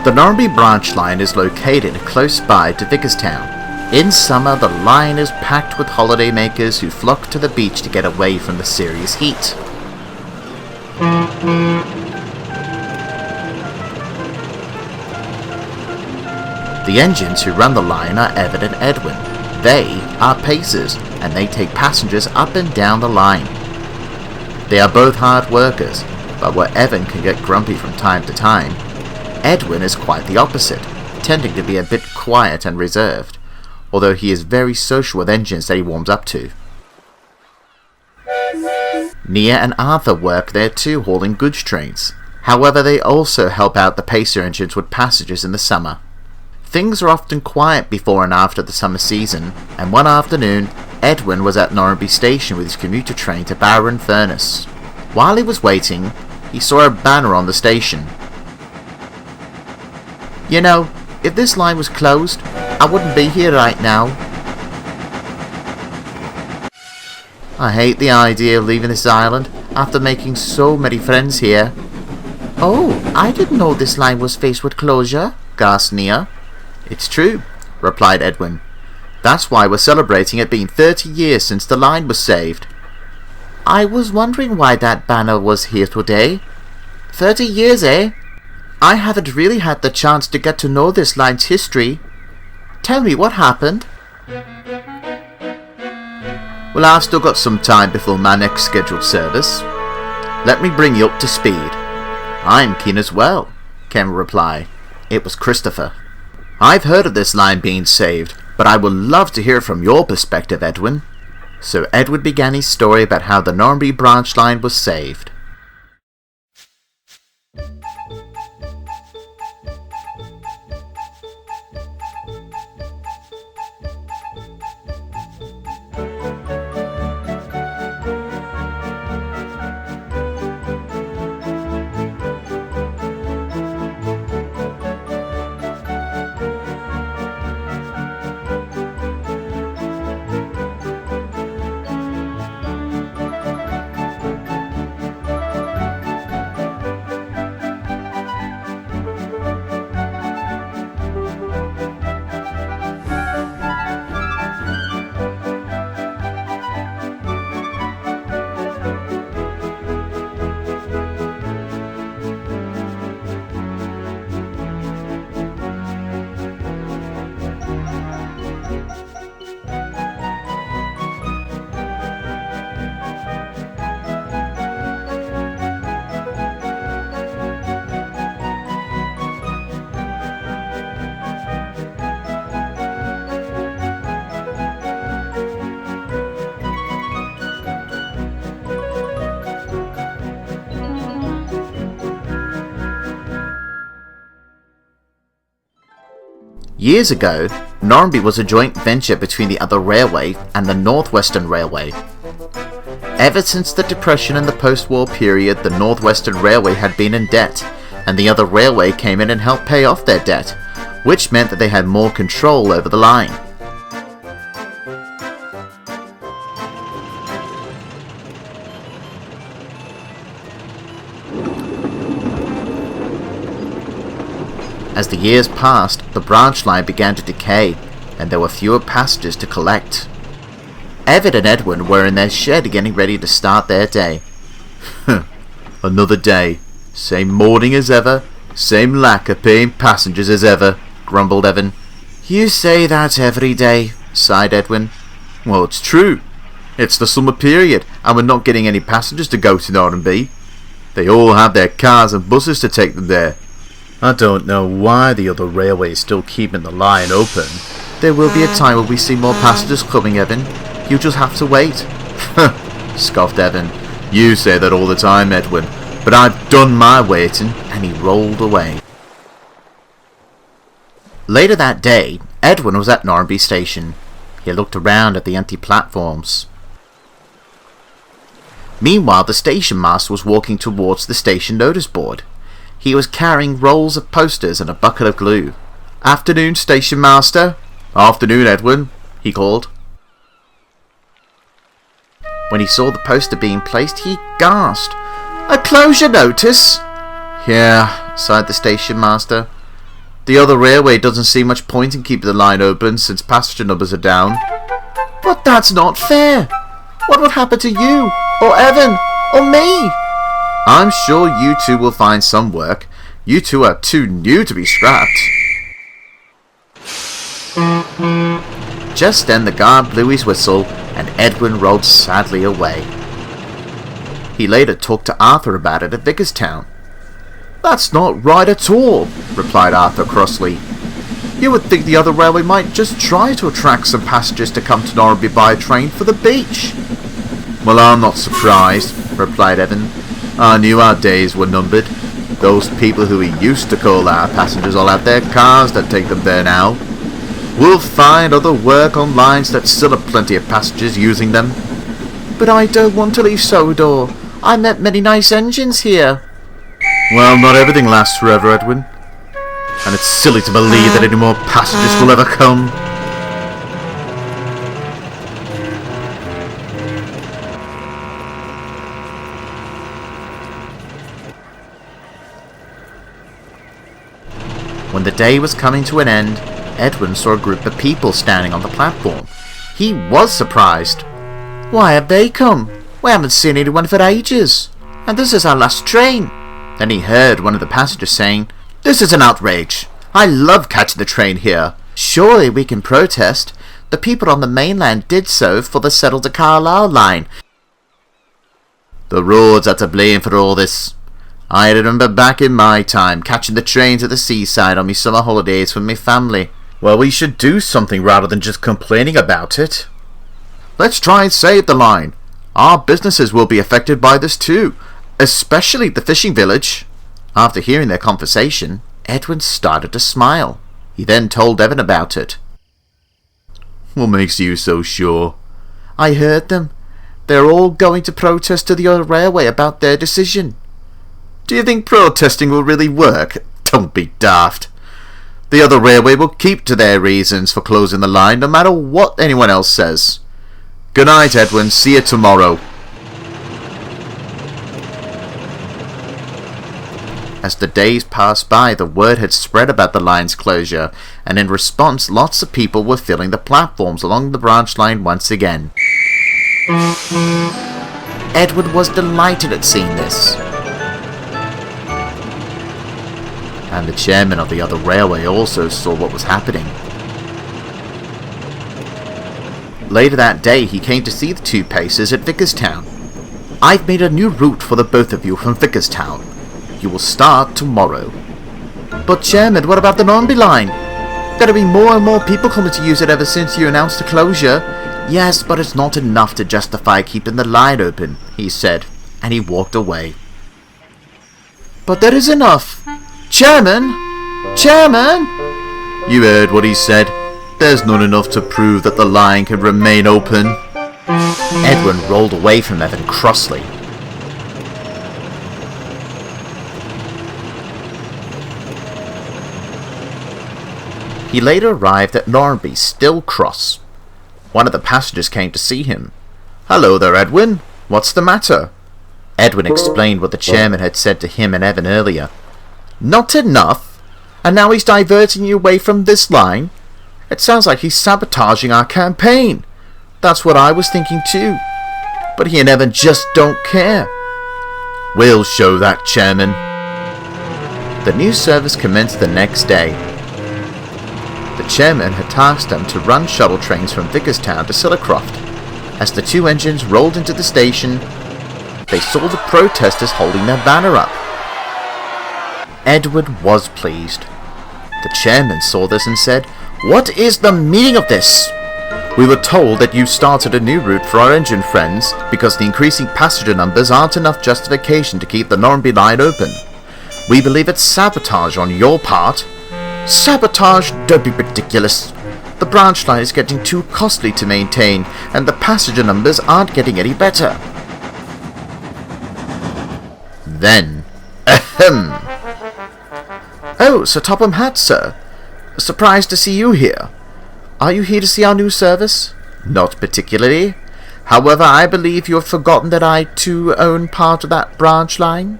The Norramby branch line is located close by to Vickerstown. In summer, the line is packed with holidaymakers who flock to the beach to get away from the serious heat. The engines who run the line are Evan and Edwin. They are pacers, and they take passengers up and down the line. They are both hard workers, but where Evan can get grumpy from time to time, Edwin is quite the opposite, tending to be a bit quiet and reserved, although he is very social with engines that he warms up to. Nia and Arthur work there too, hauling goods trains. However, they also help out the pacer engines with passengers in the summer. Things are often quiet before and after the summer season, and one afternoon, Edwin was at Norramby Station with his commuter train to Bower and Furnace. While he was waiting, he saw a banner on the station. "You know, if this line was closed, I wouldn't be here right now. I hate the idea of leaving this island after making so many friends here." "Oh, I didn't know this line was faced with closure," gasped Nia. "It's true," replied Edwin. "That's why we're celebrating it being 30 years since the line was saved." "I was wondering why that banner was here today. 30 years, eh? I haven't really had the chance to get to know this line's history. Tell me what happened." "Well, I've still got some time before my next scheduled service. Let me bring you up to speed." "I'm keen as well," came a reply. It was Christopher. "I've heard of this line being saved, but I would love to hear from your perspective, Edwin." So Edwin began his story about how the Norramby branch line was saved. Years ago, Norramby was a joint venture between the other railway and the Northwestern Railway. Ever since the Depression and the post-war period, the Northwestern Railway had been in debt, and the other railway came in and helped pay off their debt, which meant that they had more control over the line. As the years passed, the branch line began to decay, and there were fewer passengers to collect. Evan and Edwin were in their shed getting ready to start their day. "Another day. Same morning as ever, same lack of paying passengers as ever," grumbled Evan. "You say that every day," sighed Edwin. "Well, it's true. It's the summer period, and we're not getting any passengers to go to Norramby. They all have their cars and buses to take them there. I don't know why the other railway is still keeping the line open." "There will be a time when we see more passengers coming, Evan. You just have to wait." Scoffed Evan. "You say that all the time, Edwin, but I've done my waiting," and he rolled away. Later that day, Edwin was at Norramby Station. He looked around at the empty platforms. Meanwhile, the station master was walking towards the station notice board. He was carrying rolls of posters and a bucket of glue. "Afternoon, station master." "Afternoon, Edwin," he called. When he saw the poster being placed, he gasped. "A closure notice?" "Yeah," sighed the station master. The other railway doesn't see much point in keeping the line open since passenger numbers are down. But that's not fair. What would happen to you, or Evan, or me? I'm sure you two will find some work. You two are too new to be scrapped. Just then the guard blew his whistle and Edwin rode sadly away. He later talked to Arthur about it at Vickerstown. That's not right at all, replied Arthur crossly. You would think the other railway might just try to attract some passengers to come to Norramby by train for the beach. Well, I'm not surprised, replied Evan. I knew our days were numbered. Those people who we used to call our passengers all have their cars that take them there now. We'll find other work on lines that still have plenty of passengers using them. But I don't want to leave Sodor. I met many nice engines here. Well, not everything lasts forever, Edwin. And it's silly to believe that any more passengers will ever come. When the day was coming to an end, Edwin saw a group of people standing on the platform. He was surprised. Why have they come? We haven't seen anyone for ages. And this is our last train. Then he heard one of the passengers saying, This is an outrage. I love catching the train here. Surely we can protest. The people on the mainland did so for the Settle to Carlisle line. The roads are to blame for all this. I remember back in my time catching the trains at the seaside on my summer holidays with my family. Well, we should do something rather than just complaining about it. Let's try and save the line. Our businesses will be affected by this too, especially the fishing village. After hearing their conversation, Edwin started to smile. He then told Evan about it. What makes you so sure? I heard them. They're all going to protest to the other railway about their decision. Do you think protesting will really work? Don't be daft. The other railway will keep to their reasons for closing the line no matter what anyone else says. Good night, Edwin. See you tomorrow. As the days passed by, the word had spread about the line's closure, and in response, lots of people were filling the platforms along the branch line once again. Edwin was delighted at seeing this. And the chairman of the other railway also saw what was happening. Later that day, he came to see the two pacers at Vickerstown. I've made a new route for the both of you from Vickerstown. You will start tomorrow. But Chairman, what about the Norramby line? There have been more and more people coming to use it ever since you announced the closure. Yes, but it's not enough to justify keeping the line open, he said, and he walked away. But there is enough. Chairman! Chairman! You heard what he said. There's not enough to prove that the line can remain open. Edwin rolled away from Evan crossly. He later arrived at Norramby, still cross. One of the passengers came to see him. Hello there, Edwin. What's the matter? Edwin explained what the chairman had said to him and Evan earlier. Not enough? And now he's diverting you away from this line? It sounds like he's sabotaging our campaign. That's what I was thinking too. But he and Evan just don't care. We'll show that, Chairman. The new service commenced the next day. The chairman had tasked them to run shuttle trains from Vickerstown to Sillercroft. As the two engines rolled into the station, they saw the protesters holding their banner up. Edward was pleased. The chairman saw this and said, What is the meaning of this? We were told that you started a new route for our engine friends because the increasing passenger numbers aren't enough justification to keep the Norramby line open. We believe it's sabotage on your part. Sabotage? Don't be ridiculous. The branch line is getting too costly to maintain, and the passenger numbers aren't getting any better. Then, ahem. Oh, Sir Topham Hatt, sir. Surprised to see you here. Are you here to see our new service? Not particularly. However, I believe you have forgotten that I too own part of that branch line.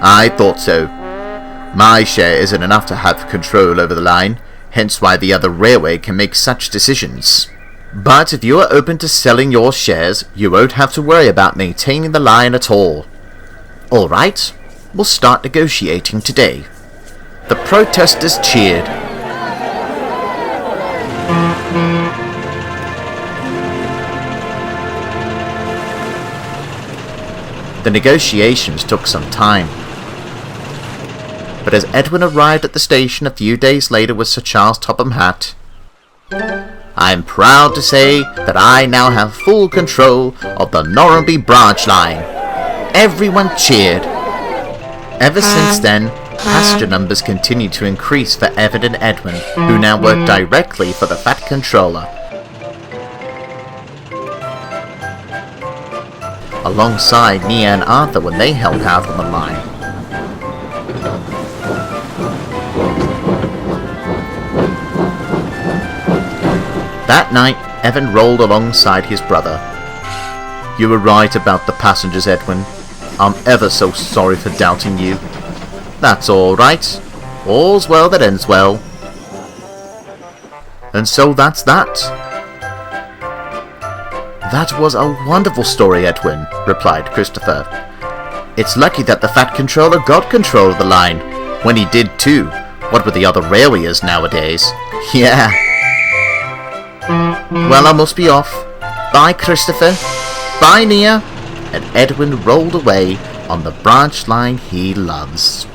I thought so. My share isn't enough to have control over the line, hence why the other railway can make such decisions. But if you are open to selling your shares, you won't have to worry about maintaining the line at all. Alright, we'll start negotiating today. The protesters cheered. The negotiations took some time. But as Edwin arrived at the station a few days later with Sir Charles Topham Hatt, I'm proud to say that I now have full control of the Norramby branch line. Everyone cheered. Ever since then, passenger numbers continued to increase for Evan and Edwin, who now worked directly for the Fat Controller. Alongside Nia and Arthur when they held out on the line. That night, Evan rolled alongside his brother. You were right about the passengers, Edwin. I'm ever so sorry for doubting you. That's all right. All's well that ends well. And so that's that. That was a wonderful story, Edwin, replied Christopher. It's lucky that the Fat Controller got control of the line. When he did too, what with the other railwayers nowadays? Yeah. Well, I must be off. Bye, Christopher. Bye, Nia. And Edwin rolled away on the branch line he loves.